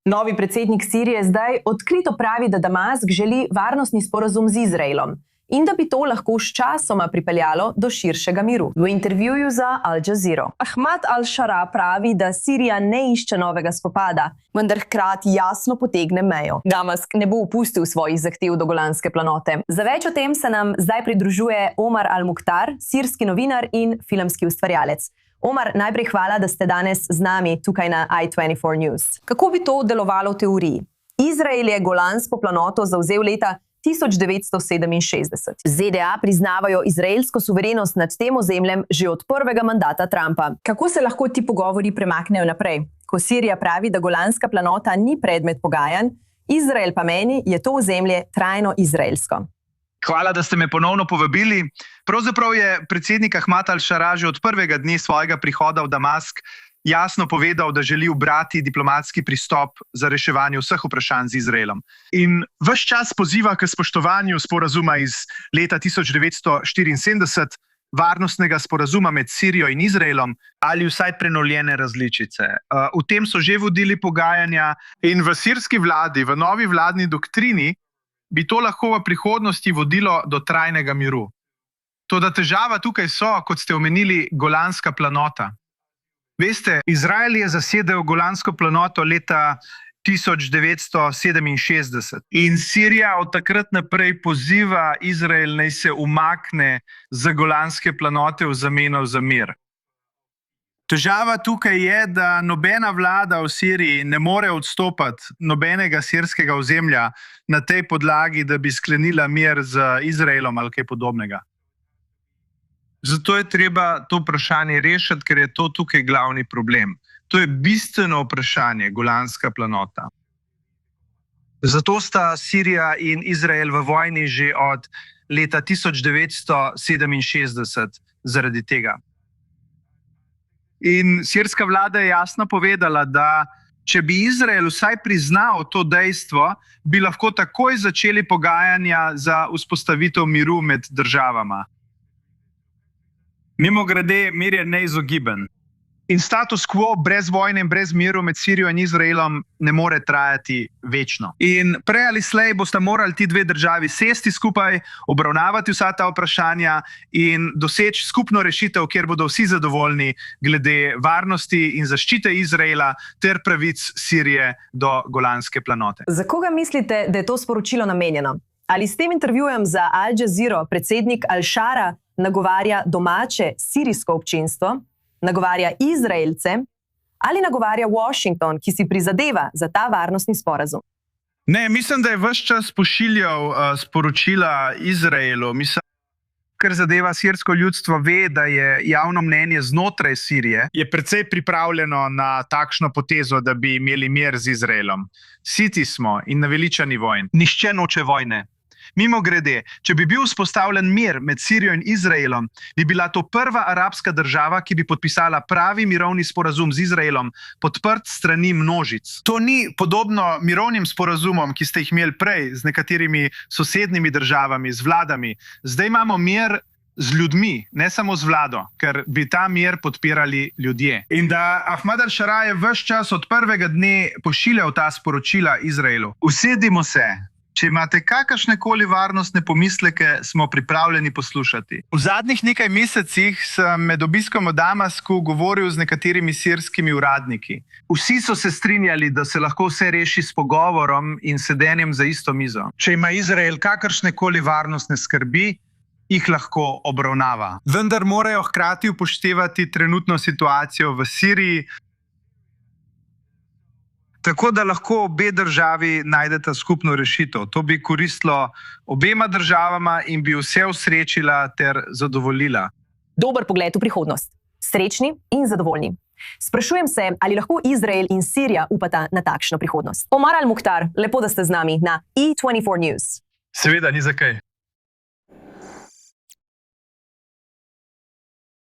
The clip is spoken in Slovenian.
Novi predsednik Sirije zdaj odkrito pravi, da Damask želi varnostni sporazum z Izraelom in da bi to lahko sčasoma pripeljalo do širšega miru. V intervjuju za Al Jazeera Ahmad al-Shara pravi, da Sirija ne išče novega spopada, vendar hkrati jasno potegne mejo. Damask ne bo upustil svojih zahtev do Golanske planote. Za več o tem se nam zdaj pridružuje Omar al-Mukhtar, sirski novinar in filmski ustvarjalec. Omar, najprej hvala, da ste danes z nami tukaj na i24 News. Kako bi to delovalo v teoriji? Izrael je Golansko planoto zavzel leta 1967. ZDA priznavajo izraelsko suverenost nad tem ozemljem že od prvega mandata Trumpa. Kako se lahko ti pogovori premaknejo naprej? Ko Sirija pravi, da Golanska planota ni predmet pogajanj, Izrael pa meni, je to ozemlje trajno izraelsko. Hvala, da ste me ponovno povabili. Pravzaprav je predsednik Ahmad al-Shara že od prvega dne svojega prihoda v Damask jasno povedal, da želi ubrati diplomatski pristop za reševanje vseh vprašanj z Izraelom. In ves čas poziva k spoštovanju sporazuma iz leta 1974, varnostnega sporazuma med Sirijo in Izraelom, ali vsaj prenovljene različice. V tem so že vodili pogajanja in v sirski vladi, v novi vladni doktrini, bi to lahko v prihodnosti vodilo do trajnega miru. Toda težava tukaj so, kot ste omenili, Golanska planota. Veste, Izrael je zasedel Golansko planoto leta 1967 in Sirija od takrat naprej poziva Izrael, naj se umakne z Golanske planote v zameno za mir. Težava tukaj je, da nobena vlada v Siriji ne more odstopati nobenega sirskega ozemlja na tej podlagi, da bi sklenila mir z Izraelom ali kaj podobnega. Zato je treba to vprašanje rešiti, ker je to tukaj glavni problem. To je bistveno vprašanje, Golanska planota. Zato sta Sirija in Izrael v vojni že od leta 1967 zaradi tega. In sirska vlada je jasno povedala, da če bi Izrael vsaj priznal to dejstvo, bi lahko takoj začeli pogajanja za vzpostavitev miru med državama. Mimogrede, mir je neizogiben. In status quo brez vojne in brez miru med Sirijo in Izraelom ne more trajati večno. In prej ali slej bosta morali ti dve državi sesti skupaj, obravnavati vsa ta vprašanja in doseči skupno rešitev, kjer bodo vsi zadovoljni glede varnosti in zaščite Izraela ter pravic Sirije do Golanske planote. Za koga mislite, da je to sporočilo namenjeno? Ali s tem intervjujem za Al Jazeera predsednik al-Shara nagovarja domače sirijsko občinstvo, nagovarja Izraelce ali nagovarja Washington, ki si prizadeva za ta varnostni sporazum? Ne, mislim, da je ves čas pošiljal sporočila Izraelu. Mislim, kar zadeva sirsko ljudstvo, ve, da je javno mnenje znotraj Sirije je precej pripravljeno na takšno potezo, da bi imeli mir z Izraelom. Siti smo in naveličani vojn. Nihče noče vojne. Mimogrede, če bi bil vzpostavljen mir med Sirijo in Izraelom, bi bila to prva arabska država, ki bi podpisala pravi mirovni sporazum z Izraelom, podprt strani množic. To ni podobno mirovnim sporazumom, ki ste jih imeli prej z nekaterimi sosednjimi državami, z vladami. Zdaj imamo mir z ljudmi, ne samo z vlado, ker bi ta mir podpirali ljudje. In da Ahmad al-Shara je ves čas od prvega dne pošiljal ta sporočila Izraelu. Usedimo se. Če imate kakršnekoli varnostne pomisleke, smo pripravljeni poslušati. V zadnjih nekaj mesecih sem med obiskom v Damasku govoril z nekaterimi sirskimi uradniki. Vsi so se strinjali, da se lahko vse reši s pogovorom in sedenjem za isto mizo. Če ima Izrael kakršnekoli varnostne skrbi, jih lahko obravnava. Vendar morajo hkrati upoštevati trenutno situacijo v Siriji, tako da lahko obe državi najdeta skupno rešitev. To bi koristilo obema državama in bi vse usrečila ter zadovoljila. Dober pogled v prihodnost. Srečni in zadovoljni. Sprašujem se, ali lahko Izrael in Sirija upata na takšno prihodnost. Omar al-Mukhtar, lepo, da ste z nami na i24 News. Seveda, ni za kaj.